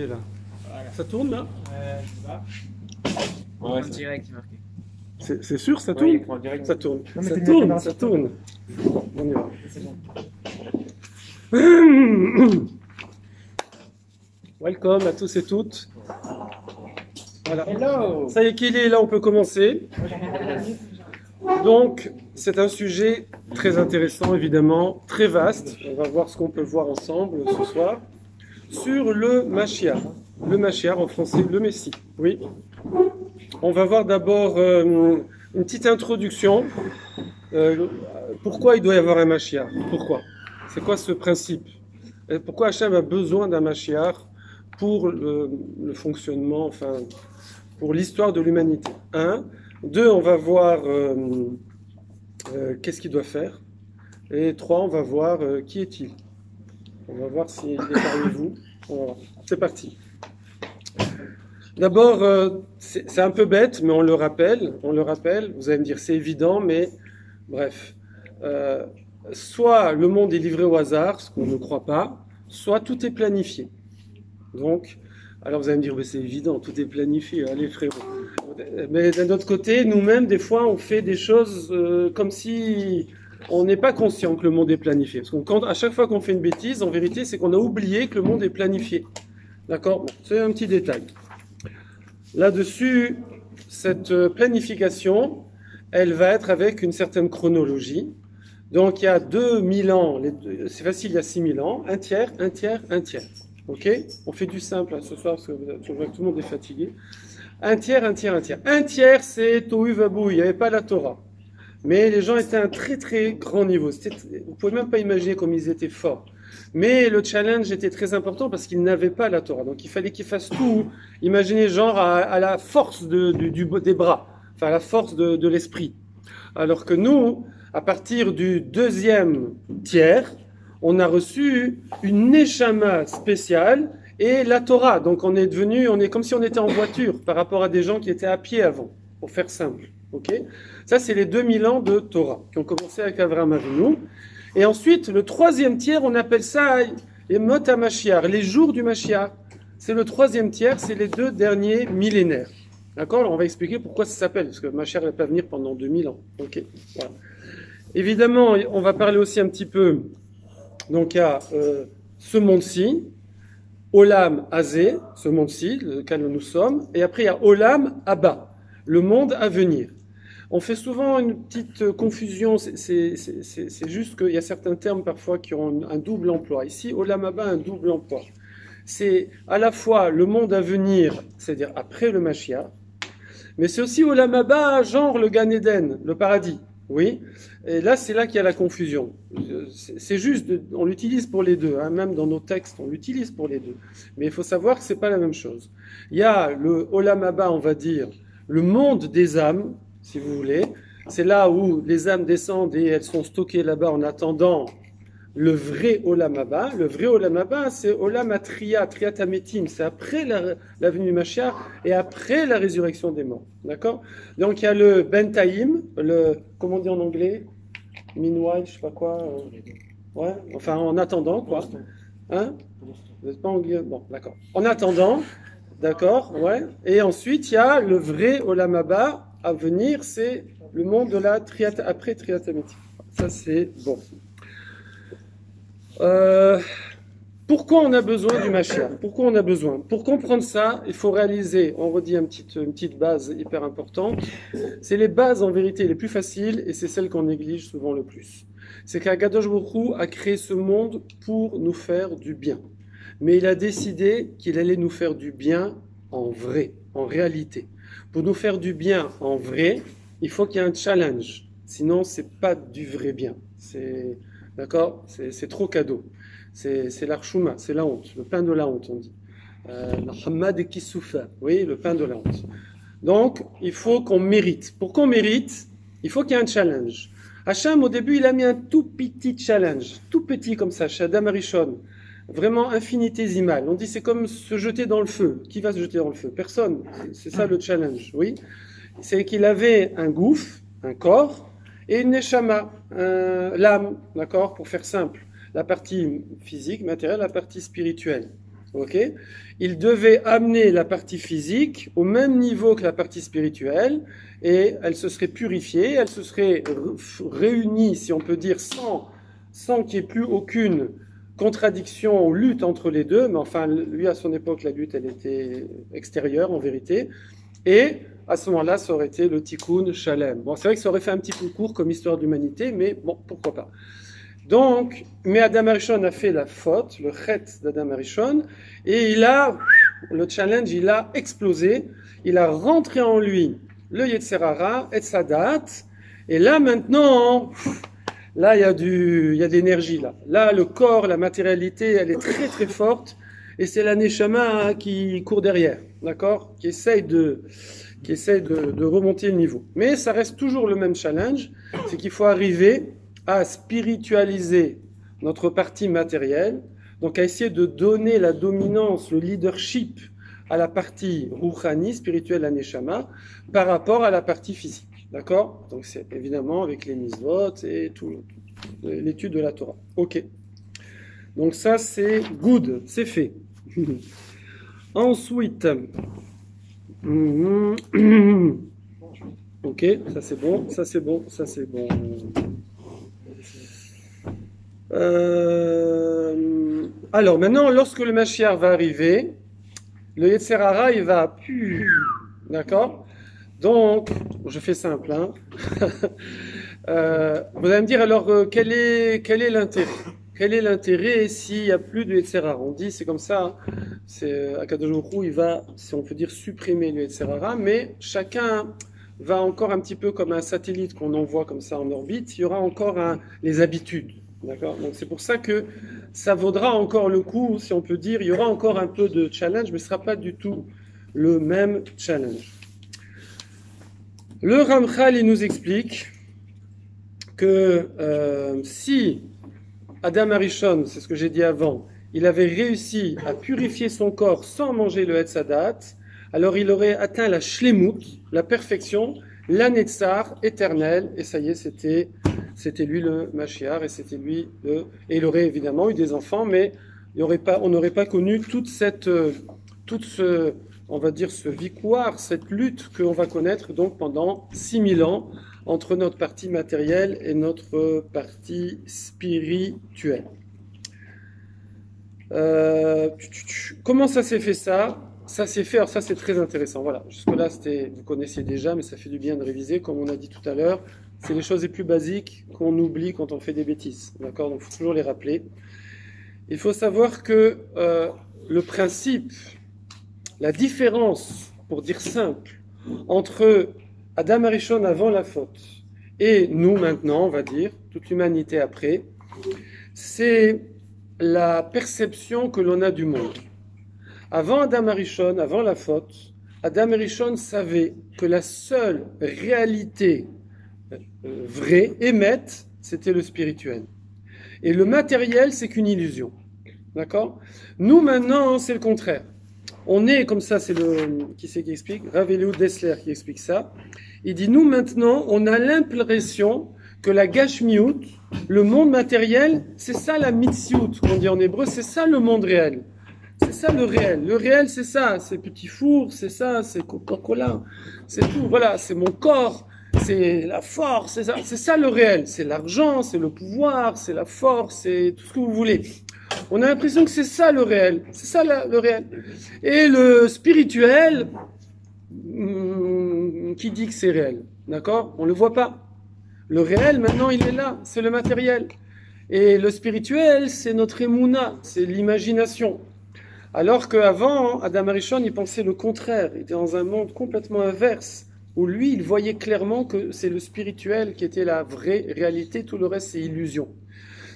Là. Voilà. Ça tourne là? Je sais pas. Ouais, En direct, c'est marqué. c'est sûr, ça Ouais, tourne? il prend en direct. Ça tourne. Non, mais Ça t'es tourne, bien, ça c'est tourne. Bon, on y va. C'est bon. Welcome à tous et toutes. Voilà. Hello. Ça y est qu'il est là, on peut commencer. Donc, c'est un sujet très intéressant, évidemment, très vaste. On va voir ce qu'on peut voir ensemble ce soir. Sur le Mashiach. Le Mashiach, en français, le Messie. Oui. On va voir d'abord une petite introduction. Pourquoi il doit y avoir un Mashiach? Pourquoi? C'est quoi ce principe? Et pourquoi Hachem a besoin d'un Mashiach pour le fonctionnement, enfin, pour l'histoire de l'humanité? Un. Deux, on va voir qu'est-ce qu'il doit faire. Et trois, on va voir qui est-il. On va voir s'il est parmi vous. On va voir. C'est parti. D'abord, c'est un peu bête, mais on le rappelle. Vous allez me dire, c'est évident, mais bref. Soit le monde est livré au hasard, ce qu'on ne croit pas, soit tout est planifié. Donc, alors vous allez me dire, mais c'est évident, tout est planifié, allez frérot. Mais d'un autre côté, nous-mêmes, des fois, on fait des choses comme si on n'est pas conscient que le monde est planifié. Parce qu'à chaque fois qu'on fait une bêtise, en vérité, c'est qu'on a oublié que le monde est planifié. D'accord? Bon, c'est un petit détail. Là-dessus, cette planification, elle va être avec une certaine chronologie. Donc, il y a 2000 ans, c'est facile, il y a 6000 ans, un tiers, un tiers, un tiers. Ok? On fait du simple hein, ce soir parce que je vois que tout le monde est fatigué. Un tiers, un tiers, un tiers. Un tiers, c'est Tohu Vabou, il n'y avait pas la Torah. Mais les gens étaient à un très très grand niveau. Vous pouvez même pas imaginer comme ils étaient forts. Mais le challenge était très important parce qu'ils n'avaient pas la Torah. Donc il fallait qu'ils fassent tout. Imaginez genre à la force des bras, enfin à la force de l'esprit. Alors que nous, à partir du deuxième tiers, on a reçu une neshama spéciale et la Torah. Donc on est comme si on était en voiture par rapport à des gens qui étaient à pied avant, pour faire simple. Ok? Ça, c'est les 2000 ans de Torah qui ont commencé avec Avraham Avinu. Et ensuite, le troisième tiers, on appelle ça les Mot HaMashiach, les jours du Mashiach. C'est le troisième tiers, c'est les 2 derniers millénaires. D'accord? Alors, on va expliquer pourquoi ça s'appelle, parce que Mashiach ne va pas venir pendant 2000 ans. Ok? Voilà. Évidemment, on va parler aussi un petit peu, donc il y a ce monde-ci, Olam Hazé, ce monde-ci, lequel nous sommes, et après il y a Olam Haba, le monde à venir. On fait souvent une petite confusion, c'est juste qu'il y a certains termes parfois qui ont un double emploi. Ici, Olam Haba a un double emploi. C'est à la fois le monde à venir, c'est-à-dire après le Mashiach, mais c'est aussi Olam Haba, genre le Gan Eden, le paradis. Oui, et là c'est là qu'il y a la confusion. C'est juste, on l'utilise pour les deux, hein, même dans nos textes, on l'utilise pour les deux. Mais il faut savoir que c'est pas la même chose. Il y a le Olam Haba, on va dire, le monde des âmes, si vous voulez. C'est là où les âmes descendent et elles sont stockées là-bas en attendant le vrai Olam Haba. Le vrai Olam Haba, c'est Olam Atria, Triat Ametim. C'est après la venue du Mashiach et après la résurrection des morts. D'accord? Donc il y a le Bentaïm, comment on dit en anglais? Meanwhile, je sais pas quoi. Ouais, enfin en attendant, quoi. Hein? Vous n'êtes pas anglais? Bon, d'accord. En attendant, d'accord, ouais. Et ensuite, il y a le vrai Olam Haba à venir, c'est le monde de la Triat, après Triat Ametim. Ça, c'est bon. Pourquoi on a besoin du Mashiach? Pourquoi on a besoin? Pour comprendre ça, il faut réaliser, on redit une petite base hyper importante. C'est les bases en vérité les plus faciles et c'est celles qu'on néglige souvent le plus. C'est qu'Akadosh Baruch Hu a créé ce monde pour nous faire du bien. Mais il a décidé qu'il allait nous faire du bien en vrai, en réalité. Pour nous faire du bien en vrai, il faut qu'il y ait un challenge. Sinon, c'est pas du vrai bien. D'accord? C'est trop cadeau. C'est l'archouma, c'est la honte, le pain de la honte, on dit. Le hamad kissoufa, oui, le pain de la honte. Donc, il faut qu'on mérite. Pour qu'on mérite, il faut qu'il y ait un challenge. Hacham, au début, il a mis un tout petit challenge, tout petit comme ça, chez Adam Arishon, vraiment infinitésimal. On dit c'est comme se jeter dans le feu. Qui va se jeter dans le feu? Personne. C'est ça le challenge, oui. C'est qu'il avait un gouffre, un corps, et une neshama, l'âme, d'accord, pour faire simple. La partie physique, matérielle, la partie spirituelle. Ok? Il devait amener la partie physique au même niveau que la partie spirituelle et elle se serait purifiée, elle se serait réunie, si on peut dire, sans qu'il n'y ait plus aucune contradiction ou lutte entre les deux. Mais enfin, lui, à son époque, la lutte, elle était extérieure, en vérité. Et à ce moment-là, ça aurait été le Tikkun Shalem. Bon, c'est vrai que ça aurait fait un petit peu court comme histoire d'humanité, mais bon, pourquoi pas. Donc, mais Adam Arishon a fait la faute, le chet d'Adam Arishon, et le challenge, il a explosé, il a rentré en lui le Yetzer Hara, et Sadat, et là maintenant, là il y a de l'énergie là. Là, le corps, la matérialité, elle est très très forte, et c'est la Neshama qui court derrière, d'accord, qui essaye de remonter le niveau. Mais ça reste toujours le même challenge, c'est qu'il faut arriver à spiritualiser notre partie matérielle, donc à essayer de donner la dominance, le leadership à la partie rouhani, spirituelle, la neshama, par rapport à la partie physique. D'accord? Donc c'est évidemment avec les misvot et tout, l'étude de la Torah. Ok. Donc ça c'est good, c'est fait. Ensuite, ok, ça c'est bon, ça c'est bon, ça c'est bon. Alors maintenant, lorsque le Mashiach va arriver, le Yetzer Hara, il va d'accord? Donc, je fais simple, hein. Vous allez me dire alors quel est l'intérêt? Quel est l'intérêt s'il n'y a plus de Yetzer Hara? On dit c'est comme ça, hein. C'est Akadosh Baruch Hu, il va, si on peut dire, supprimer le Yetzer Hara, mais chacun va encore un petit peu comme un satellite qu'on envoie comme ça en orbite. Il y aura encore les habitudes. D'accord? Donc c'est pour ça que ça vaudra encore le coup, si on peut dire, il y aura encore un peu de challenge, mais ce ne sera pas du tout le même challenge. Le Ramchal, il nous explique que si Adam Arishon, c'est ce que j'ai dit avant, il avait réussi à purifier son corps sans manger le Hetzadat, alors il aurait atteint la Shlemut, la perfection, la Netzar éternelle, et ça y est, c'était lui le Mashiach, et c'était lui et il aurait évidemment eu des enfants, mais on n'aurait pas connu on va dire, ce victoire, cette lutte qu'on va connaître donc pendant 6000 ans entre notre partie matérielle et notre partie spirituelle. Comment ça s'est fait ça? Ça s'est fait, alors ça c'est très intéressant. Voilà, jusque-là vous connaissiez déjà, mais ça fait du bien de réviser, comme on a dit tout à l'heure. C'est les choses les plus basiques qu'on oublie quand on fait des bêtises. D'accord? Donc il faut toujours les rappeler. Il faut savoir que le principe, la différence, pour dire simple, entre Adam Arishon avant la faute et nous maintenant, on va dire, toute l'humanité après, c'est la perception que l'on a du monde. Avant Adam Arishon, avant la faute, Adam Arishon savait que la seule réalité vraie, émette, c'était le spirituel. Et le matériel, c'est qu'une illusion. D'accord? Nous, maintenant, c'est le contraire. On est, comme ça, qui c'est qui explique? Rav Eliud Dessler qui explique ça. Il dit, nous, maintenant, on a l'impression que la gashmiut, le monde matériel, c'est ça la mitziout, qu'on dit en hébreu, c'est ça le monde réel. C'est ça le réel. Le réel, c'est ça. C'est petit four, c'est ça, c'est Coca-Cola. C'est tout. Voilà, c'est mon corps, c'est la force, c'est ça. C'est ça le réel. C'est l'argent, c'est le pouvoir, c'est la force, c'est tout ce que vous voulez. On a l'impression que c'est ça le réel. C'est ça le réel. Et le spirituel, qui dit que c'est réel? D'accord? On ne le voit pas. Le réel, maintenant, il est là. C'est le matériel. Et le spirituel, c'est notre émouna, c'est l'imagination. Alors qu'avant, Adam Arishon, il pensait le contraire. Il était dans un monde complètement inverse, où lui, il voyait clairement que c'est le spirituel qui était la vraie réalité, tout le reste, c'est illusion.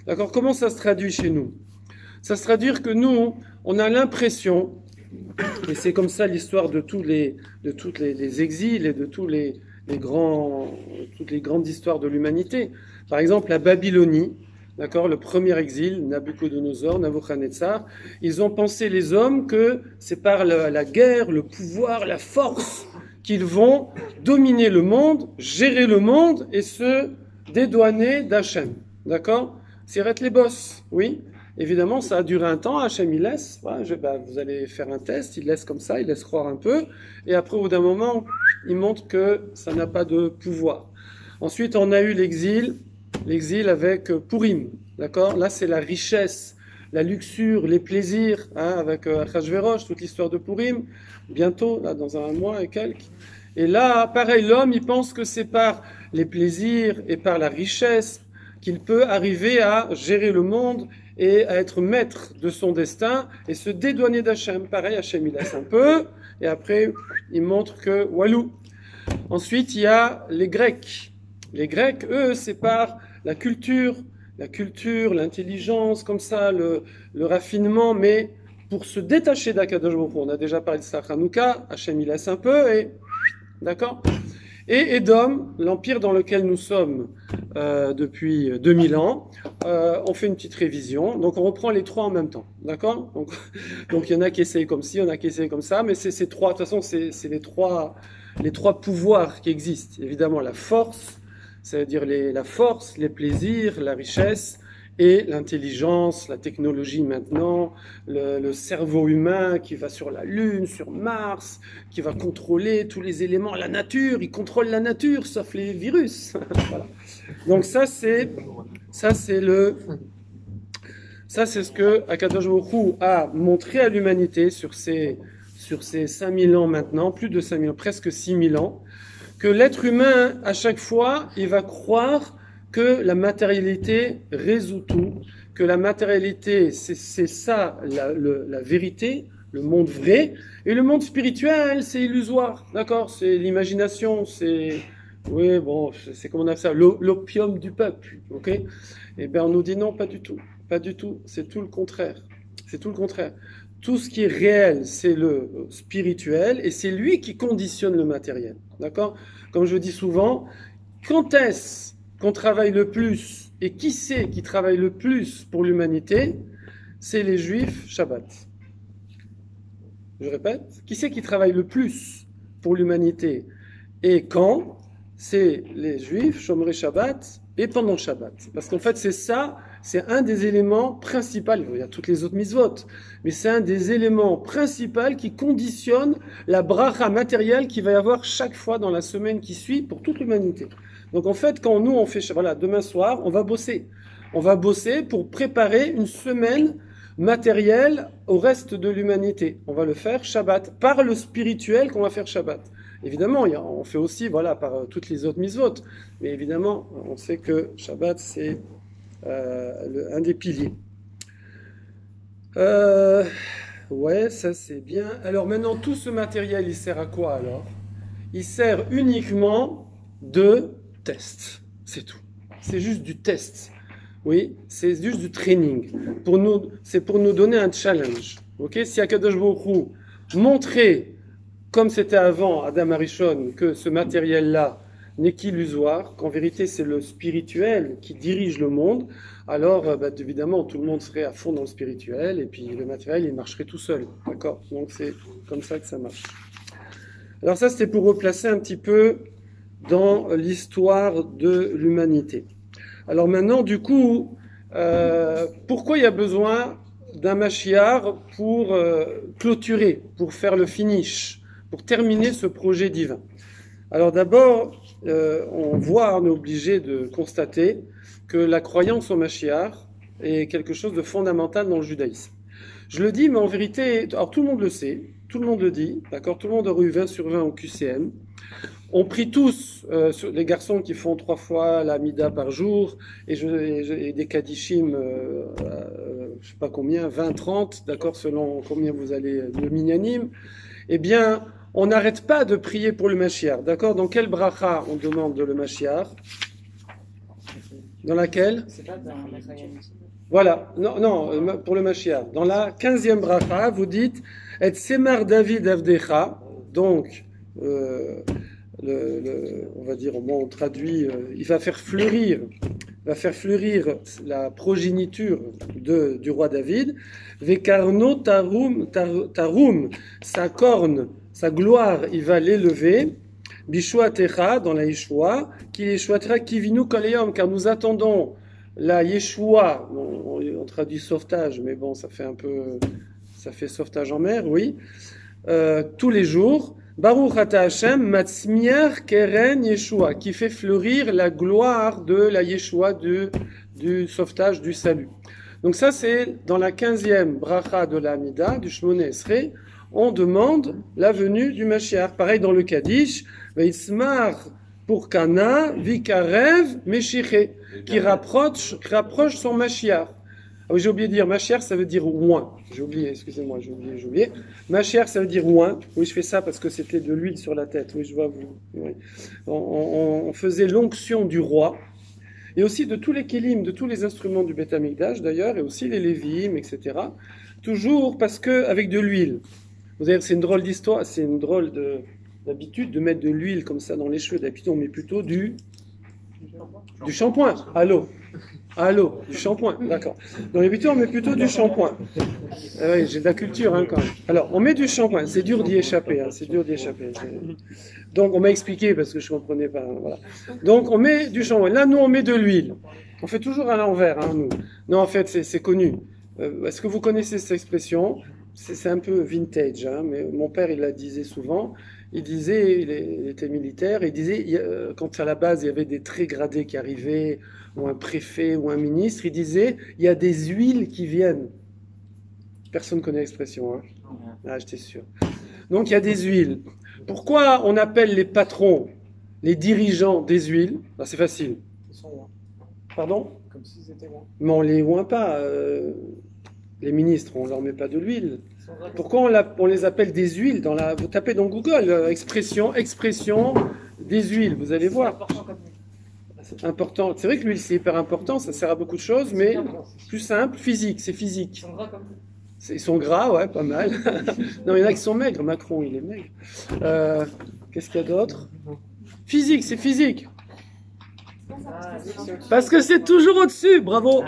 D'accord? Comment ça se traduit chez nous? Ça se traduit que nous, on a l'impression, et c'est comme ça l'histoire de toutes les exils et de toutes les grandes histoires de l'humanité. Par exemple, la Babylonie, d'accord, le premier exil, Nabucodonosor, Nabuchodonosor, ils ont pensé, les hommes, que c'est par la guerre, le pouvoir, la force, qu'ils vont dominer le monde, gérer le monde et se dédouaner d'Hachem. D'accord? C'est être les boss, oui. Évidemment, ça a duré un temps, Hachem il laisse, voilà, vous allez faire un test, il laisse comme ça, il laisse croire un peu, et après au bout d'un moment, il montre que ça n'a pas de pouvoir. Ensuite, on a eu l'exil avec Purim, d'accord? Là, c'est la richesse, la luxure, les plaisirs, hein, avec Achashverosh, toute l'histoire de Purim, bientôt, là, dans un mois et quelques. Et là, pareil, l'homme, il pense que c'est par les plaisirs et par la richesse qu'il peut arriver à gérer le monde et à être maître de son destin et se dédouaner d'Hachem. Pareil, Hachem, il laisse un peu, et après, il montre que, walou. Ensuite, il y a les Grecs. Les Grecs, eux, c'est par la culture, l'intelligence, comme ça, le raffinement, mais pour se détacher d'Akadosh Baruch Hu, on a déjà parlé de ça à Hanouka, Hachem il laisse un peu, et d'accord. Et Édom, l'empire dans lequel nous sommes depuis 2000 ans, on fait une petite révision, donc on reprend les trois en même temps, d'accord. Donc il y en a qui essayent comme ci, il y en a qui essayent comme ça, mais c'est ces trois, de toute façon c'est les trois pouvoirs qui existent, évidemment la force, c'est-à-dire la force, les plaisirs, la richesse, et l'intelligence, la technologie maintenant, le cerveau humain qui va sur la Lune, sur Mars, qui va contrôler tous les éléments, la nature, il contrôle la nature, sauf les virus. Voilà. Donc ça c'est ce que Akadosh Baruch Hu a montré à l'humanité sur ces 5000 ans maintenant, plus de 5000 ans, presque 6000 ans, que l'être humain, à chaque fois, il va croire que la matérialité résout tout, que la matérialité, c'est ça la vérité, le monde vrai, et le monde spirituel, c'est illusoire, d'accord? C'est l'imagination, c'est comment on appelle ça, l'opium du peuple, ok? Eh bien, on nous dit non, pas du tout, c'est tout le contraire, Tout ce qui est réel, c'est le spirituel, et c'est lui qui conditionne le matériel, d'accord? Comme je dis souvent, quand est-ce qu'on travaille le plus, et qui c'est qui travaille le plus pour l'humanité? C'est les Juifs Shabbat. Je répète, qui c'est qui travaille le plus pour l'humanité? Et quand? C'est les Juifs, Shomrei Shabbat, et pendant Shabbat. Parce qu'en fait, c'est un des éléments principaux, il y a toutes les autres mitzvot, mais c'est un des éléments principaux qui conditionne la bracha matérielle qu'il va y avoir chaque fois dans la semaine qui suit pour toute l'humanité. Donc en fait, quand nous on fait, voilà, demain soir, on va bosser. On va bosser pour préparer une semaine matérielle au reste de l'humanité. On va le faire Shabbat, par le spirituel qu'on va faire Shabbat. Évidemment, on fait aussi, voilà, par toutes les autres mitzvot. Mais évidemment, on sait que Shabbat, c'est un des piliers. Ouais, ça c'est bien. Alors maintenant, tout ce matériel, il sert à quoi alors? Il sert uniquement de test. C'est tout. C'est juste du test. Oui, c'est juste du training. C'est pour nous donner un challenge. Ok? Si Akadosh Baruch Hu montrait, comme c'était avant Adam Arishon, que ce matériel-là n'est qu'illusoire, qu'en vérité c'est le spirituel qui dirige le monde, alors évidemment tout le monde serait à fond dans le spirituel et puis le matériel il marcherait tout seul. D'accord? Donc c'est comme ça que ça marche. Alors ça c'était pour replacer un petit peu dans l'histoire de l'humanité. Alors maintenant du coup, pourquoi il y a besoin d'un Mashiach pour clôturer, pour faire le finish, pour terminer ce projet divin? Alors d'abord, on est obligé de constater que la croyance au Mashiach est quelque chose de fondamental dans le judaïsme. Je le dis, mais en vérité, alors tout le monde le sait, tout le monde le dit, d'accord, tout le monde aurait eu 20 sur 20 au QCM. On prie tous, les garçons qui font 3 fois la mida par jour, et des kadishim, je sais pas combien, 20, 30, d'accord, selon combien vous allez le minyanim, eh bien, on n'arrête pas de prier pour le Mashiach, d'accord? Dans quelle bracha on demande le Mashiach? Dans laquelle? Voilà, non, pour le Mashiach. Dans la 15e bracha, vous dites Et Semar David Avdecha, donc, on va dire, au moins on traduit, il va faire fleurir la progéniture du roi David. Vekarno tarum, sa corne, sa gloire, il va l'élever. Bishua Techa, dans la Yeshua, qui Yeshuatra Kivinu Kolayom, car nous attendons la Yeshua, on traduit sauvetage, mais bon, ça fait sauvetage en mer, oui, tous les jours. Baruch ata Hashem matzmiach keren Yeshua, qui fait fleurir la gloire de la Yeshua, du sauvetage, du salut. Donc ça, c'est dans la 15e bracha de la Hamida, du Shmoneh Esrei, on demande la venue du Mashiach. Pareil dans le Kaddish, Veismar pour Kana, Vikarev, Meshiche, qui rapproche son Mashiach. Ah oui, j'ai oublié de dire, Mashiach, ça veut dire oint. J'ai oublié, excusez-moi, j'ai oublié. Mashiach, ça veut dire oint. Oui, je fais ça parce que c'était de l'huile sur la tête. Oui, je vois vous. Oui. On faisait l'onction du roi, et aussi de tous les kélim, de tous les instruments du Beth Amikdash d'ailleurs, et aussi les lévim, etc. Toujours parce que, avec de l'huile. Vous savez, c'est une drôle d'histoire, c'est une drôle d'habitude de mettre de l'huile comme ça dans les cheveux. D'habitude, on met plutôt du shampoing. Allô, du shampoing, d'accord. Dans l'habitude, on met plutôt du shampoing. Ah oui, j'ai de la culture, hein, quand même. Alors, on met du shampoing, c'est dur d'y échapper, hein, c'est dur d'y échapper. Donc, on m'a expliqué parce que je ne comprenais pas, voilà. Donc, on met du shampoing. Là, nous, on met de l'huile. On fait toujours à l'envers, hein, nous. Non, en fait, c'est connu. Est-ce que vous connaissez cette expression ? C'est un peu vintage, hein, mais mon père, il la disait souvent. Il disait, il était militaire, il disait, quand à la base, il y avait des très gradés qui arrivaient, ou un préfet, ou un ministre, il disait, il y a des huiles qui viennent. Personne ne connaît l'expression, hein. Ah, j'étais sûr. Donc, il y a des huiles. Pourquoi on appelle les patrons, les dirigeants des huiles ? Ben, c'est facile. Ils sont loin. Pardon ? Comme s'ils étaient loin. Mais on les oint pas. Les ministres, on leur met pas de l'huile. Pourquoi on les appelle des huiles vous tapez dans Google, expression des huiles, vous allez voir. C'est important. C'est vrai que l'huile, c'est hyper important, ça sert à beaucoup de choses, mais plus simple, physique, c'est physique. Ils sont gras comme tout. Ils sont gras, ouais, pas mal. Non, il y en a qui sont maigres. Macron, il est maigre. Qu'est-ce qu'il y a d'autre ? Physique, c'est physique. Parce que c'est toujours au-dessus, bravo.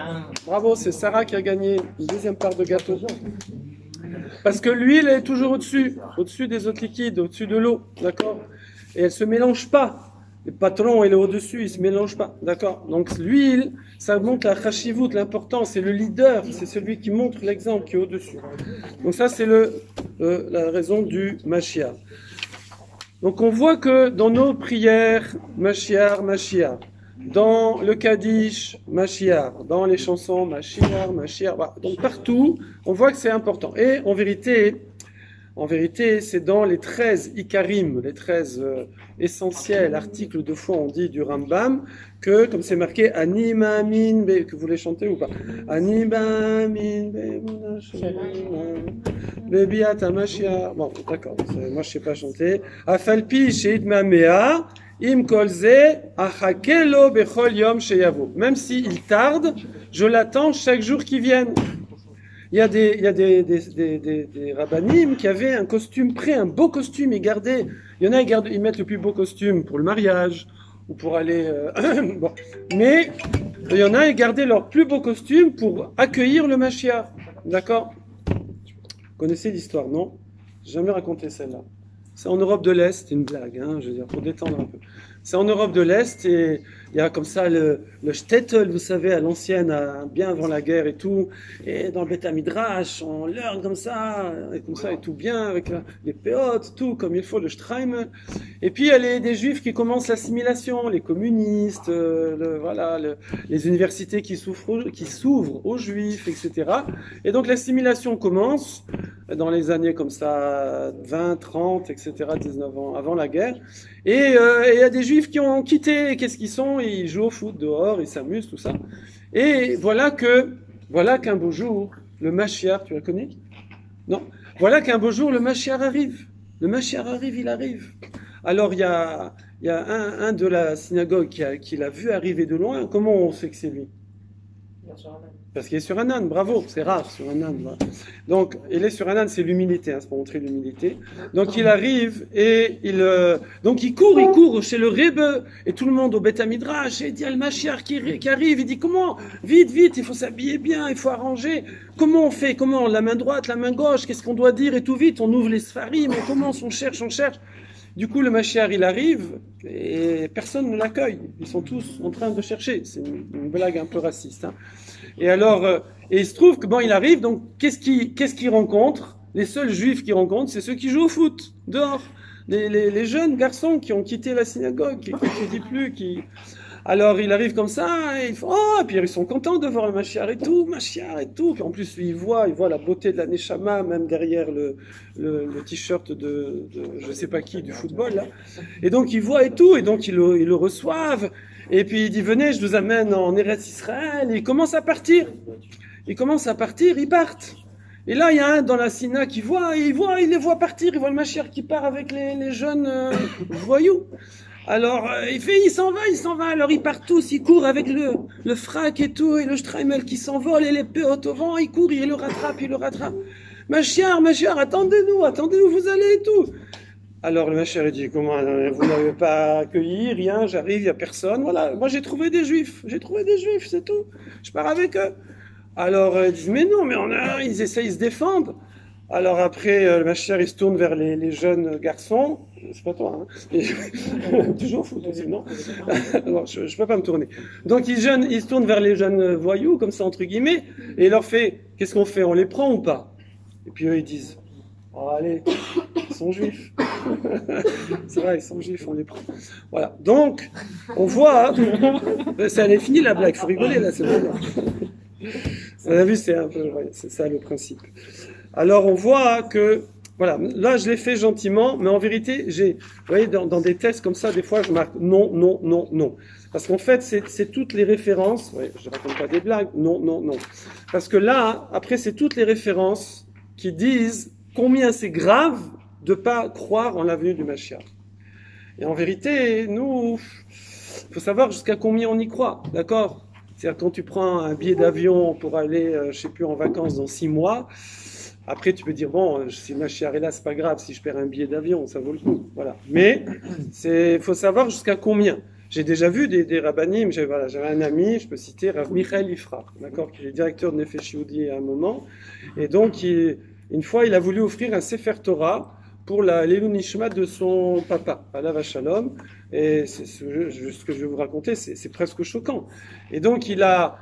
Bravo, c'est Sarah qui a gagné une deuxième part de gâteau. Parce que l'huile est toujours au-dessus des autres liquides, au-dessus de l'eau, d'accord ? Et elle se mélange pas. Le patron, il est au-dessus, il se mélange pas, d'accord ? Donc l'huile, ça montre la chashivut, l'importance, c'est le leader, c'est celui qui montre l'exemple qui est au-dessus. Donc ça, c'est la raison du Mashiach. Donc on voit que dans nos prières, Mashiach, dans le Kaddish, Mashiach, dans les chansons, Mashiach, voilà. Donc partout, on voit que c'est important. Et en vérité, c'est dans les 13 Ikarim, les 13 essentiels articles de foi, on dit, du Rambam, que, comme c'est marqué, Anima Amin, que vous voulez chanter ou pas? Anima Amin, Bebiat Mashiach. Bon, d'accord, moi je sais pas chanter. Afalpi Sheit Mamea. Im kolze achakelo bechol yom sheyavo. Même s'il tarde, je l'attends chaque jour qu'il vienne. Il y a des rabbanim qui avaient un costume prêt, un beau costume, ils gardaient. Il y en a, ils mettent le plus beau costume pour le mariage ou pour aller. Bon. Mais il y en a, ils gardaient leur plus beau costume pour accueillir le Mashiach. D'accord ? Vous connaissez l'histoire, non ? J'ai jamais raconté celle-là. C'est en Europe de l'Est, c'est une blague, hein, je veux dire, pour détendre un peu. C'est en Europe de l'Est et il y a comme ça le shtetl, vous savez, à l'ancienne, bien avant la guerre et tout. Et dans le Beth Midrash, on leurre comme ça et tout bien, avec les péotes, tout comme il faut, le Shtreim. Et puis il y a des juifs qui commencent l'assimilation, les communistes, les universités qui s'ouvrent aux juifs, etc. Et donc l'assimilation commence dans les années comme ça, 20, 30, etc., 19 ans avant la guerre. Et il y a des juifs qui ont quitté, qu'est-ce qu'ils sont ? Ils jouent au foot dehors, ils s'amusent, tout ça. Et voilà qu'un beau jour, le Mashiach, tu la connais ? Non. Voilà qu'un beau jour, le Mashiach arrive. Le Mashiach arrive, il arrive. Alors il y a un de la synagogue qui l'a vu arriver de loin. Comment on sait que c'est lui ? Parce qu'il est sur un âne, bravo, c'est rare sur un âne. Voilà. Donc, il est sur un âne, c'est l'humilité, hein, c'est pour montrer l'humilité. Donc, il arrive et il court chez le Rebbe et tout le monde au Beth Midrash et il dit à le Mashiach qui arrive, il dit comment ? Vite, il faut s'habiller bien, il faut arranger. Comment on fait ? Comment ? La main droite, la main gauche, qu'est-ce qu'on doit dire et tout vite, on ouvre les sfarim, on commence, on cherche. Du coup, le Mashiach, il arrive et personne ne l'accueille. Ils sont tous en train de chercher. C'est une blague un peu raciste. Hein. Et alors, et il se trouve que bon, il arrive, donc qu'est-ce qu'il rencontre? Les seuls juifs qu'il rencontre, c'est ceux qui jouent au foot, dehors. Les jeunes garçons qui ont quitté la synagogue, qui n'étudient plus, qui... Alors, il arrive comme ça, et ils font, oh, et puis ils sont contents de voir le Mashiach et tout. Puis en plus, lui, il voit la beauté de la Neshama, même derrière le t-shirt de je sais pas qui, du football, là. Et donc, il voit et tout, et donc, ils le reçoivent. Et puis, il dit, venez, je vous amène en Eretz Israël. Et il commence à partir. Ils partent. Et là, il y a un dans la Sina qui il les voit partir, il voit le Mashiach qui part avec les jeunes voyous. Alors, il s'en va, alors ils partent tous, ils courent avec le frac et tout, et le Streimel qui s'envole, et l'épée haute au vent, il court, il le rattrape. Mashiach, attendez-nous, vous allez et tout. Alors le Mashiach dit, comment, vous n'avez pas accueilli, rien, j'arrive, il n'y a personne, voilà, moi j'ai trouvé des juifs, c'est tout, je pars avec eux. Alors ils disent, mais non, ils essayent, ils se défendent. Alors après, le Mashiach, il se tourne vers les jeunes garçons, c'est pas toi, hein. Toujours fou, non? Non, je peux pas me tourner. Donc il se tourne vers les jeunes voyous, comme ça, entre guillemets, et il leur fait, qu'est-ce qu'on fait? On les prend ou pas? Et puis eux, ils disent, oh, allez, ils sont juifs. C'est vrai, ils sont juifs, on les prend. Voilà. Donc, on voit, ça est fini la blague, faut rigoler là, c'est bon. Vous avez vu, c'est ça le principe. Alors, on voit que, voilà, là, je l'ai fait gentiment, mais en vérité, vous voyez, dans des tests comme ça, des fois, je marque non, non, non, non. Parce qu'en fait, c'est toutes les références, ouais, je raconte pas des blagues, non, non, non. Parce que là, après, c'est toutes les références qui disent combien c'est grave de pas croire en la venue du Mashiach. Et en vérité, nous, faut savoir jusqu'à combien on y croit, d'accord? C'est-à-dire quand tu prends un billet d'avion pour aller, je sais plus, en vacances dans 6 mois, après tu peux dire bon, si le Mashiach est là, c'est pas grave, si je perds un billet d'avion, ça vaut le coup, voilà. Mais faut savoir jusqu'à combien. J'ai déjà vu des rabbanim, j'avais un ami, je peux citer Rav Michael Ifra, d'accord, qui est directeur de Nefesh Yehudi à un moment, et donc une fois il a voulu offrir un Sefer Torah pour l'Elul Nishmat de son papa, Alav Shalom, et ce que je vais vous raconter, c'est presque choquant. Et donc il a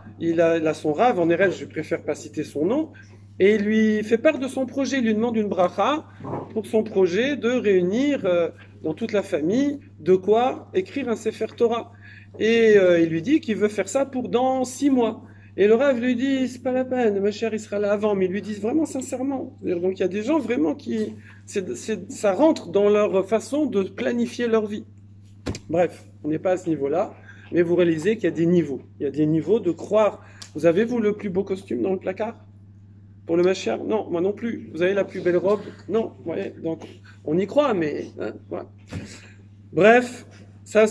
son Rav, en Eretz, je préfère pas citer son nom, et il lui fait part de son projet, il lui demande une bracha pour son projet de réunir dans toute la famille de quoi écrire un Sefer Torah. Et il lui dit qu'il veut faire ça pour dans 6 mois. Et le Rav lui dit, c'est pas la peine, ma chère, il sera là avant, mais ils lui disent vraiment sincèrement. Donc il y a des gens vraiment qui, ça rentre dans leur façon de planifier leur vie. Bref, on n'est pas à ce niveau-là, mais vous réalisez qu'il y a des niveaux. Il y a des niveaux de croire. Vous avez, vous, le plus beau costume dans le placard? Pour le Mashiach? Non, moi non plus. Vous avez la plus belle robe? Non. Vous voyez, donc, on y croit, mais, hein, voilà. Bref, ça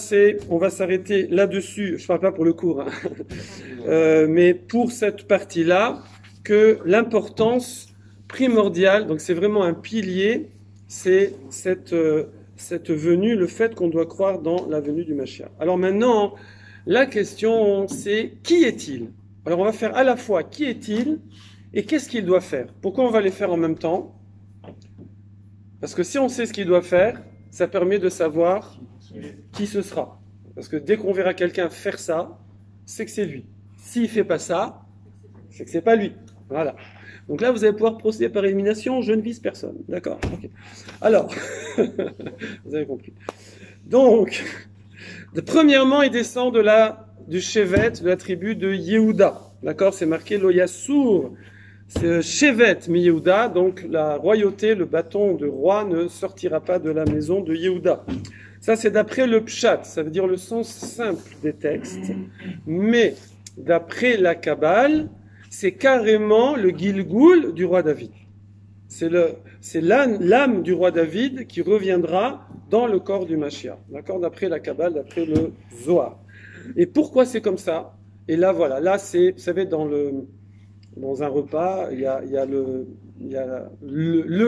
on va s'arrêter là-dessus. Je parle pas pour le cours, hein. Mais pour cette partie-là, que l'importance primordiale, donc c'est vraiment un pilier, c'est cette venue, le fait qu'on doit croire dans la venue du Mashiach. Alors maintenant, la question c'est, qui est-il? Alors on va faire à la fois qui est-il et qu'est-ce qu'il doit faire. Pourquoi on va les faire en même temps? Parce que si on sait ce qu'il doit faire, ça permet de savoir qui ce sera. Parce que dès qu'on verra quelqu'un faire ça, c'est que c'est lui. S'il ne fait pas ça, c'est que c'est pas lui. Voilà. Donc là, vous allez pouvoir procéder par élimination, je ne vise personne. D'accord? Okay. Alors, vous avez compris. Donc, premièrement, il descend du Shevet, de la tribu de Yehuda. D'accord? C'est marqué Loyasour. C'est Shevet mi Yehuda, donc la royauté, le bâton de roi ne sortira pas de la maison de Yehuda. Ça, c'est d'après le Pshat, ça veut dire le sens simple des textes. Mais d'après la Kabbale, c'est carrément le Gilgoul du roi David. C'est l'âme du roi David qui reviendra dans le corps du Mashiach. D'accord? D'après la Kabbale, d'après le Zohar. Et pourquoi c'est comme ça? Et là, voilà. Là, c'est, vous savez, dans un repas, il y a le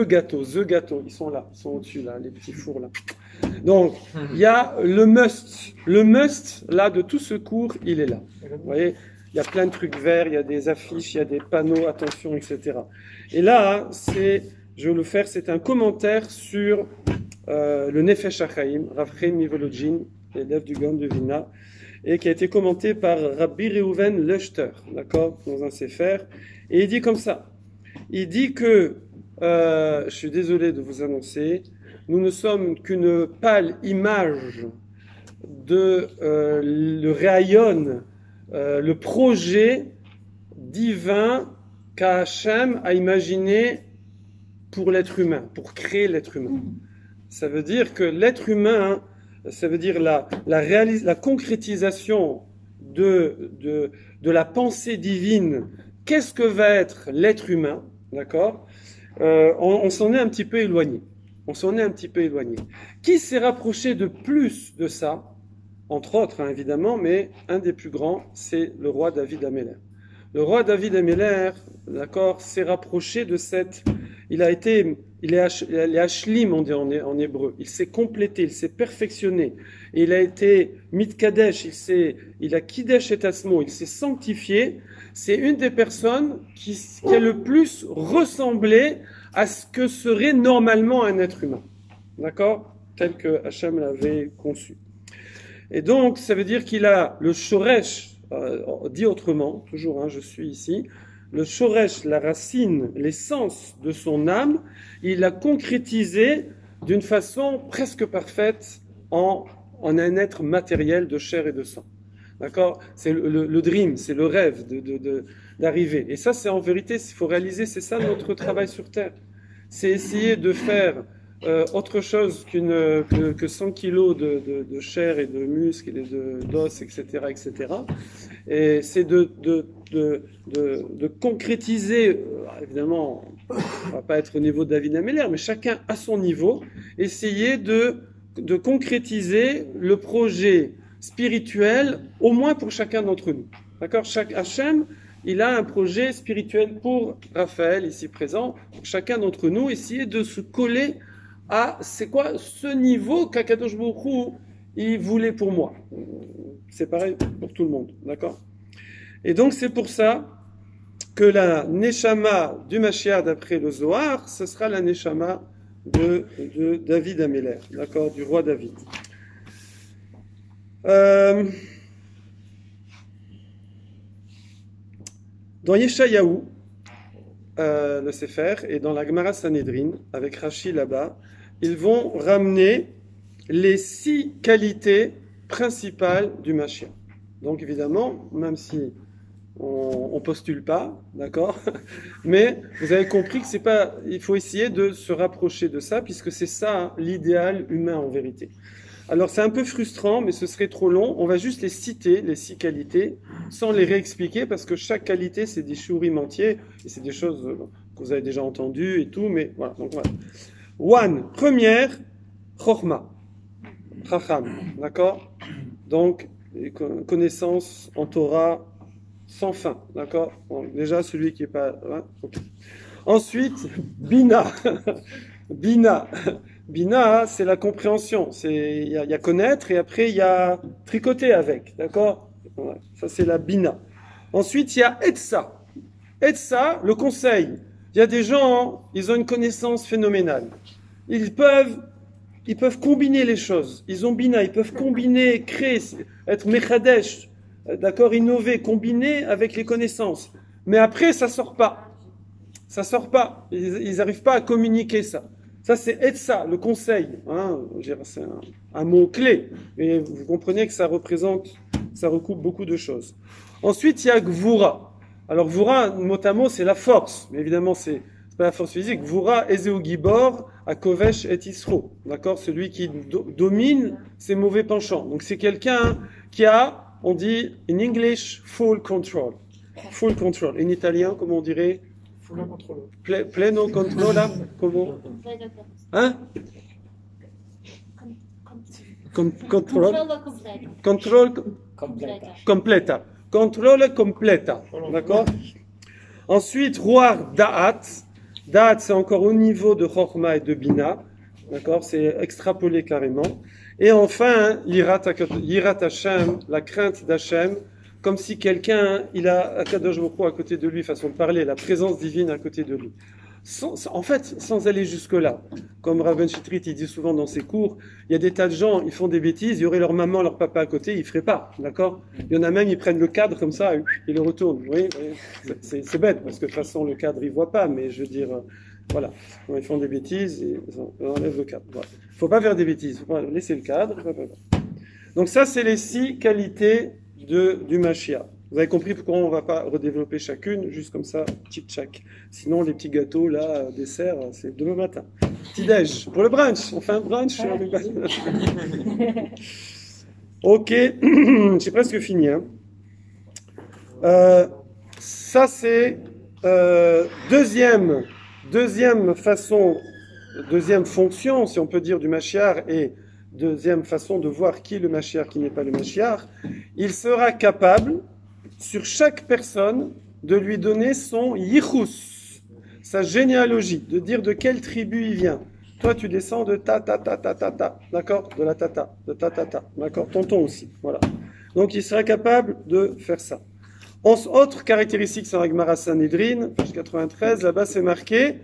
gâteau, the gâteau. Ils sont là, ils sont au-dessus, là, les petits fours, là. Donc, il y a le must. Le must, là, de tout ce cours, il est là. Vous voyez? Il y a plein de trucs verts, il y a des affiches, il y a des panneaux, attention, etc. Et là, je vais le faire, c'est un commentaire sur le Nefesh HaChaim, Rav Chaim Mivolodjin, l'élève du Gaon de Vilna, et qui a été commenté par Rabbi Reuven Lechter, d'accord, dans un Sefer, et il dit comme ça, il dit que, je suis désolé de vous annoncer, nous ne sommes qu'une pâle image de le Réayon, le projet divin qu'Hachem a imaginé pour l'être humain, pour créer l'être humain. Ça veut dire que l'être humain, ça veut dire la concrétisation de la pensée divine. Qu'est-ce que va être l'être humain, d'accord? On s'en est un petit peu éloigné. On s'en est un petit peu éloigné. Qui s'est rapproché de plus de ça? Entre autres, hein, évidemment, mais un des plus grands, c'est le roi David Améler. Le roi David Améler, d'accord, s'est rapproché de cette... Il est Hashlim, on dit en hébreu. Il s'est complété, il s'est perfectionné. Et il a été Mitkadesh, il a Kidesh et Asmo, il s'est sanctifié. C'est une des personnes qui a le plus ressemblé à ce que serait normalement un être humain. D'accord? Tel que Hachem l'avait conçu. Et donc, ça veut dire qu'il a le shoresh, dit autrement, toujours, hein, je suis ici, le shoresh, la racine, l'essence de son âme, il l'a concrétisé d'une façon presque parfaite en un être matériel de chair et de sang. D'accord? C'est le dream, c'est le rêve d'arriver. Et ça, c'est en vérité, il faut réaliser, c'est ça notre travail sur Terre. C'est essayer de faire autre chose que 100 kilos de chair et de muscles et d'os, etc., etc. Et c'est de concrétiser, évidemment, on ne va pas être au niveau de David Améler, mais chacun à son niveau, essayer de concrétiser le projet spirituel, au moins pour chacun d'entre nous. D'accord? Chaque Hachem, il a un projet spirituel pour Raphaël, ici présent, pour chacun d'entre nous, essayer de se coller à, c'est quoi, ce niveau qu'Akadosh Baruch Hu, il voulait pour moi. C'est pareil pour tout le monde, d'accord? Et donc c'est pour ça que la Neshama du Mashiach d'après le Zohar, ce sera la Neshama de David Améler, d'accord, du roi David. Dans Yeshayahu, le Sefer, et dans la Gemara Sanhedrin, avec Rashi là-bas, ils vont ramener les 6 qualités principales du Mashiach. Donc évidemment, même si on postule pas, d'accord, mais vous avez compris que c'est pas, il faut essayer de se rapprocher de ça, puisque c'est ça, hein, l'idéal humain en vérité. Alors c'est un peu frustrant, mais ce serait trop long. On va juste les citer, les 6 qualités, sans les réexpliquer, parce que chaque qualité, c'est des shurim entiers, et c'est des choses que vous avez déjà entendues et tout, mais voilà. Donc voilà. One, première, chorma, chacham, d'accord? Donc, connaissance en Torah sans fin, d'accord? Bon, déjà, celui qui n'est pas... Hein, okay. Ensuite, bina, bina. Bina, c'est la compréhension. Il y a connaître et après il y a tricoter avec. D'accord? Ouais, ça c'est la bina. Ensuite, il y a etsa. Etsa, le conseil. Il y a des gens, ils ont une connaissance phénoménale. Ils peuvent combiner les choses. Ils ont bina, ils peuvent combiner, créer, être mechadesh, d'accord, innover, combiner avec les connaissances. Mais après, ça sort pas. Ça sort pas. Ils n'arrivent pas à communiquer ça. Ça, c'est Etsa, le conseil. Hein, c'est un mot clé. Et vous comprenez que ça recoupe beaucoup de choses. Ensuite, il y a Gvura. Alors, Gvura, mot à mot, c'est la force. Mais évidemment, c'est pas la force physique. Gvura, Ezeu Gibor, Akovesh et Isro. D'accord? Celui qui domine ses mauvais penchants. Donc, c'est quelqu'un qui a, on dit, in English, full control. Full control. En italien, comment on dirait? Pleno controla, comment? Hein? Control completa. Contrôle completa. D'accord? Ensuite, Roar Da'at. Da'at, c'est encore au niveau de Chorma et de Bina. D'accord? C'est extrapolé carrément. Et enfin, Yirat Hashem, la crainte d'Hachem. Comme si quelqu'un, il a Akadosh Baruch Hu à côté de lui, façon de parler, la présence divine à côté de lui. En fait, sans aller jusque-là. Comme Rav Ben Chitrit, il dit souvent dans ses cours, il y a des tas de gens, ils font des bêtises, il y aurait leur maman, leur papa à côté, ils ne feraient pas, d'accord? Il y en a même, ils prennent le cadre comme ça, et ils le retournent, vous voyez? C'est bête, parce que de toute façon, le cadre, il ne voit pas, mais je veux dire, voilà. Quand ils font des bêtises, ils enlèvent le cadre. Il ne faut pas faire des bêtises, il faut pas laisser le cadre. Donc ça, c'est les 6 qualités du Mashiach. Vous avez compris pourquoi on ne va pas redévelopper chacune, juste comme ça, tchic-tchac. Sinon, les petits gâteaux, là, dessert, c'est demain matin. Petit-déj, pour le brunch. On fait un brunch. Ok, j'ai presque fini. Hein. Ça, c'est deuxième façon, deuxième fonction, si on peut dire, du Mashiach, et deuxième façon de voir qui est le Mashiach, qui n'est pas le Mashiach. Il sera capable, sur chaque personne, de lui donner son yichus, sa généalogie, de dire de quelle tribu il vient. Toi, tu descends de ta, d'accord? De la tata, de ta, d'accord? Tonton aussi, voilà. Donc, il sera capable de faire ça. Autre caractéristique sur la Gemara Sanhedrin, page 93, là-bas c'est marqué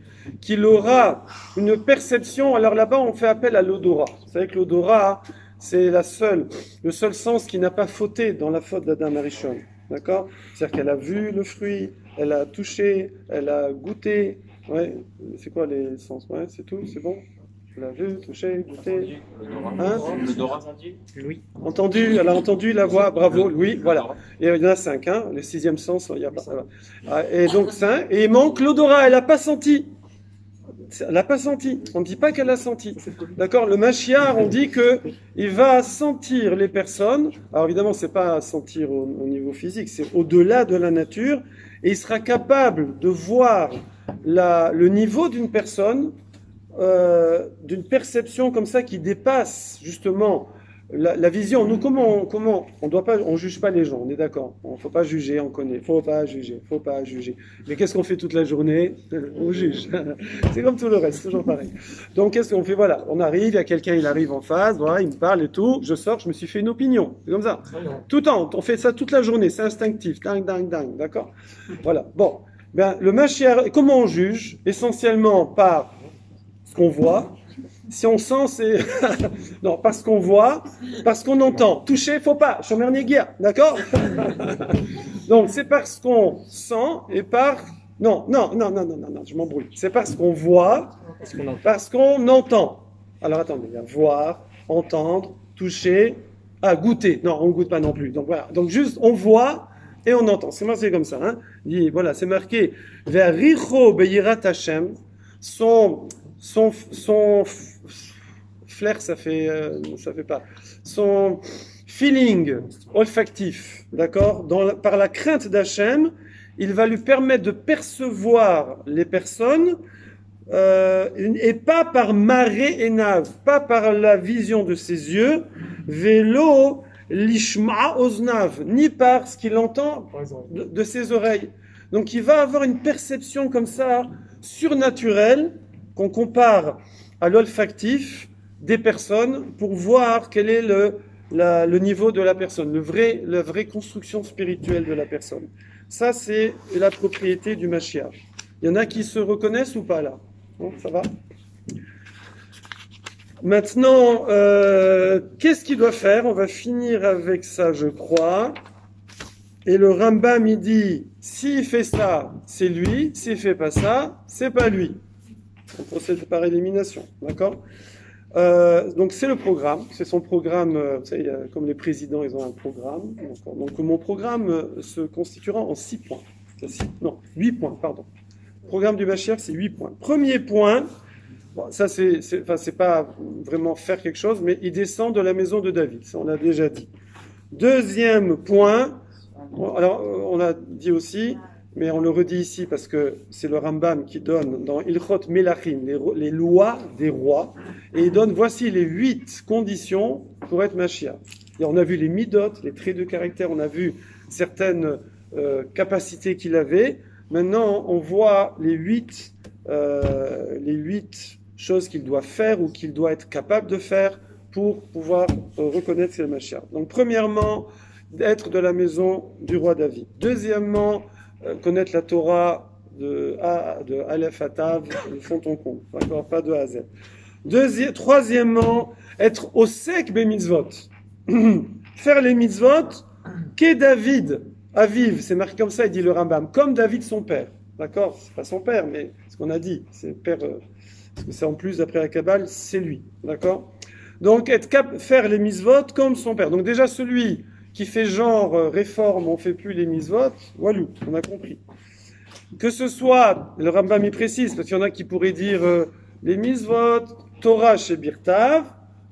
qu'il aura une perception. Alors là-bas, on fait appel à l'odorat. Vous savez que l'odorat, c'est le seul sens qui n'a pas fauté dans la faute d'Adam Arishon. D'accord? C'est-à-dire qu'elle a vu le fruit, elle a touché, elle a goûté. Ouais, c'est quoi les sens? Ouais, c'est tout, c'est bon? Elle a vu, touché, goûté. Hein? Louis. Entendu, elle a entendu la voix, bravo, Louis, voilà. Et il y en a 5, hein? Le 6e sens, il n'y a pas. Et donc 5, et il manque l'odorat, elle n'a pas senti. Elle n'a pas senti. On ne dit pas qu'elle a senti. D'accord? Le Mashiach, on dit qu'il va sentir les personnes. Alors évidemment, c'est pas sentir au niveau physique, c'est au-delà de la nature. Et il sera capable de voir le niveau d'une personne, d'une perception comme ça qui dépasse justement la vision. Nous, comment on doit pas, on juge pas les gens, on est d'accord. On faut pas juger, on connaît. Faut pas juger. Mais qu'est-ce qu'on fait toute la journée? On juge. C'est comme tout le reste, toujours pareil. Donc qu'est-ce qu'on fait? Voilà, on arrive, il y a quelqu'un, il arrive en face, voilà, il me parle et tout. Je sors, je me suis fait une opinion. C'est comme ça. Tout le temps, on fait ça toute la journée. C'est instinctif, dingue, d'accord. Voilà. Bon, ben le Mashiach, comment on juge? Essentiellement par ce qu'on voit. Si on sent, c'est... non, parce qu'on voit, parce qu'on entend. Toucher, faut pas. Shomer Negia, d'accord? Donc, c'est parce qu'on sent et par... Non, je m'embrouille. C'est parce qu'on voit, parce qu'on entend. Alors, attendez, il y a voir, entendre, toucher, goûter. Non, on ne goûte pas non plus. Donc, voilà. Donc, juste, on voit et on entend. C'est marqué comme ça, hein? Voilà, c'est marqué. Vers Richo Beyirat Hashem, son flair, ça fait pas. Son feeling olfactif, d'accord, par la crainte d'Hachem, il va lui permettre de percevoir les personnes et pas par marée et nave, pas par la vision de ses yeux, vélo lishma oznav, ni par ce qu'il entend de ses oreilles. Donc il va avoir une perception comme ça surnaturelle qu'on compare à l'olfactif des personnes pour voir quel est le niveau de la personne, la vraie construction spirituelle de la personne. Ça, c'est la propriété du Mashiach. Il y en a qui se reconnaissent ou pas là? Bon, ça va? Maintenant, qu'est-ce qu'il doit faire? On va finir avec ça, je crois. Et le Rambam, il dit, s'il fait ça, c'est lui. S'il fait pas ça, c'est pas lui. On procède par élimination, d'accord? Donc c'est le programme, c'est son programme, vous savez, comme les présidents, ils ont un programme. Donc mon programme se constituera en 6 points. 8 points, pardon. Le programme du Mashiach, c'est 8 points. Premier point, bon, ça c'est pas vraiment faire quelque chose, mais il descend de la maison de David, ça on l'a déjà dit. Deuxième point, alors on a dit aussi, mais on le redit ici parce que c'est le Rambam qui donne dans Ilchot Melachim les lois des rois, et il donne voici les 8 conditions pour être Mashiach. Et on a vu les midot, les traits de caractère, on a vu certaines capacités qu'il avait. Maintenant, on voit les 8 choses qu'il doit faire ou qu'il doit être capable de faire pour pouvoir reconnaître que c'est le Mashiach. Donc, premièrement, être de la maison du roi David. Deuxièmement, connaître la Torah de Aleph à Tav, le fond ton compte, d'accord, pas de A à Z. Troisièmement, être au sec des mitzvot. Faire les mitzvot, qu'est David, Aviv, c'est marqué comme ça, il dit le Rambam, comme David son père, d'accord, c'est pas son père, mais ce qu'on a dit, c'est père, parce que c'est en plus, d'après la Kabbale, c'est lui, d'accord. Donc, faire les mitzvot comme son père. Donc déjà, celui qui fait genre réforme, on fait plus les mitzvot, walou, on a compris. Que ce soit, le Rambam y précise, parce qu'il y en a qui pourraient dire les mitzvot, Torah chez Birtav,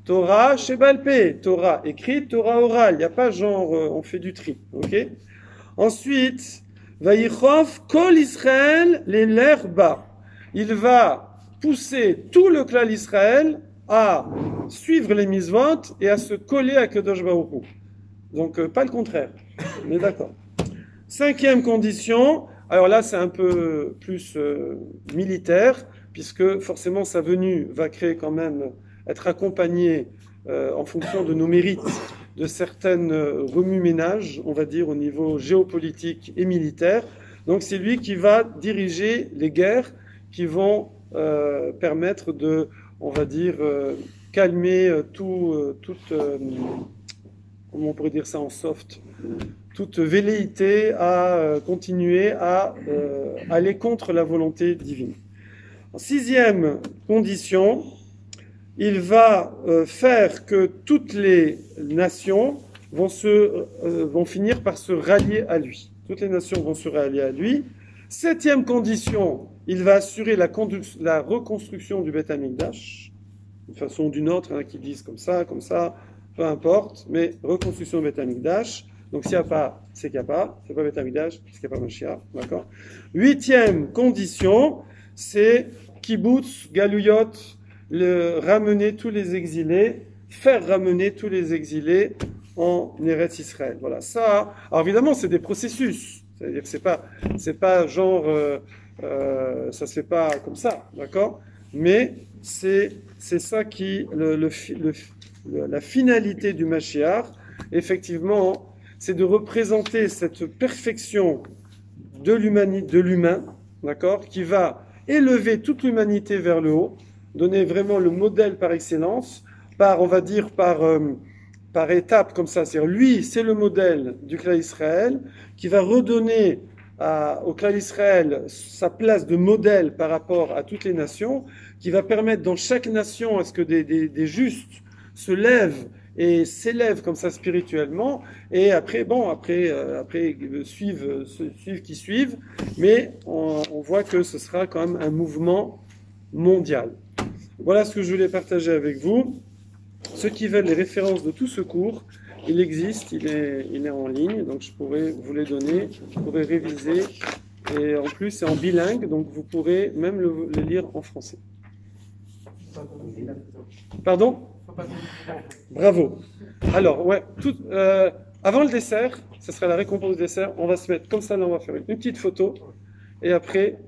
Torah chez Balpé, Torah écrite, Torah orale. Il n'y a pas genre on fait du tri, ok. Ensuite, Vayichov kol Israël les l'herba. Il va pousser tout le clan d'Israël à suivre les mitzvot et à se coller à Kadosh Baruch Hu. Donc pas le contraire. On est d'accord. Cinquième condition. Alors là, c'est un peu plus militaire, puisque forcément sa venue va créer quand même, être accompagnée en fonction de nos mérites, de certaines remue-ménages, on va dire, au niveau géopolitique et militaire. Donc c'est lui qui va diriger les guerres qui vont permettre de, on va dire, calmer toute, comment on pourrait dire ça en soft, toute velléité à continuer à aller contre la volonté divine. En sixième condition, il va faire que toutes les nations vont finir par se rallier à lui. Toutes les nations vont se rallier à lui. Septième condition, il va assurer la reconstruction du Beth Amikdash, d'une façon ou d'une autre, il y en a qui disent comme ça, peu importe, mais reconstruction du Beth Amikdash. Donc s'il n'y a pas, c'est qu'il n'y a pas. C'est pas Beth Amikdash, c'est qu'il n'y a pas Mashiach. D'accord. Huitième condition, c'est Kibbutz, Galuyot, ramener tous les exilés, faire ramener tous les exilés en Eretz Israël. Voilà, ça. Alors évidemment, c'est des processus. C'est-à-dire que c'est pas genre, ça se fait pas comme ça, d'accord. Mais c'est ça qui, la finalité du Mashiach, effectivement, c'est de représenter cette perfection de l'humain, d'accord, qui va élever toute l'humanité vers le haut, donner vraiment le modèle par excellence, on va dire, par étapes comme ça. C'est-à-dire, lui, c'est le modèle du clan Israël, qui va redonner au clan Israël sa place de modèle par rapport à toutes les nations, qui va permettre dans chaque nation à ce que des justes se lèvent et s'élèvent comme ça spirituellement, et après suivent qui suivent, mais on voit que ce sera quand même un mouvement mondial. Voilà ce que je voulais partager avec vous. Ceux qui veulent les références de tout ce cours, il existe, il est en ligne, donc je pourrais vous les donner, vous pourrez réviser, et en plus c'est en bilingue, donc vous pourrez même le lire en français. Pardon ? Bravo. Alors, ouais, avant le dessert, ce sera la récompense du dessert, on va se mettre comme ça, là on va faire une petite photo, et après,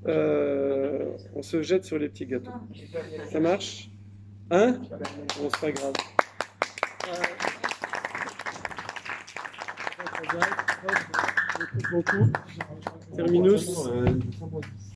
on se jette sur les petits gâteaux. Ça marche ? Hein ? Bon, c'est pas grave. Terminus.